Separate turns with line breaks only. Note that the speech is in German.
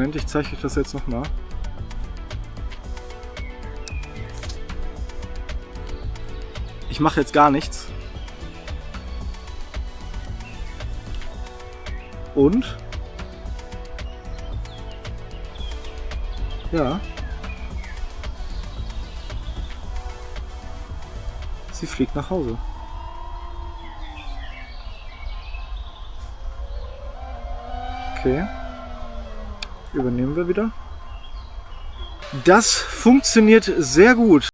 Moment, ich zeige euch das jetzt nochmal. Ich mache jetzt gar nichts. Und? Ja. Sie fliegt nach Hause. Okay. Übernehmen wir wieder. Das funktioniert sehr gut.